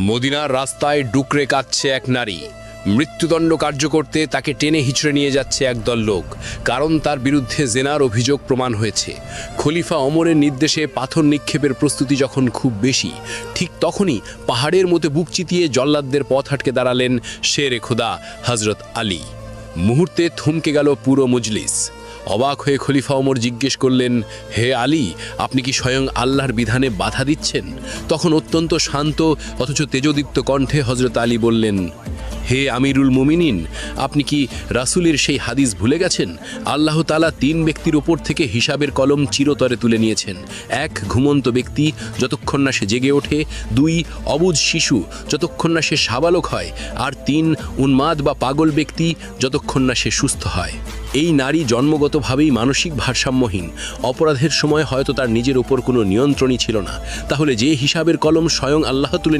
মদিনার রাস্তায় ডুকরে কাঁদছে এক নারী। মৃত্যুদণ্ড কার্য করতে তাকে টেনে হিচড়ে নিয়ে যাচ্ছে একদল লোক, কারণ তার বিরুদ্ধে জেনার অভিযোগ প্রমাণ হয়েছে। খলিফা ওমরের নির্দেশে পাথর নিক্ষেপের প্রস্তুতি যখন খুব বেশি, ঠিক তখনই পাহাড়ের মতো বুক চিতিয়ে জল্লাদদের পথ আটকে দাঁড়ালেন শেরে খোদা হজরত আলী। মুহূর্তে থমকে গেল পুরো মজলিস। অবাক হয়ে খলিফা ওমর জিজ্ঞেস করলেন, হে আলী, আপনি কি স্বয়ং আল্লাহর বিধানে বাধা দিচ্ছেন? তখন অত্যন্ত শান্ত অথচ তেজদীপ্ত কণ্ঠে হজরত আলী বললেন, হে আমিরুল মুমিনিন, আপনি কি রাসূলের সেই হাদিস ভুলে গেছেন? আল্লাহ তাআলা 3 ব্যক্তির ওপর থেকে হিসাবের কলম চিরতরে তুলে নিয়েছেন। 1 ঘুমন্ত ব্যক্তি, যতক্ষণ না সে জেগে ওঠে। 2 অবুঝ শিশু, যতক্ষণ না সে সাবালক হয়। আর 3 উন্মাদ বা পাগল ব্যক্তি, যতক্ষণ না সে সুস্থ হয়। এই নারী জন্মগতভাবেই মানসিক ভারসাম্যহীন। অপরাধের সময় হয়তো তার নিজের ওপর কোনো নিয়ন্ত্রণই ছিল না। তাহলে যে হিসাবের কলম স্বয়ং আল্লাহ তুলে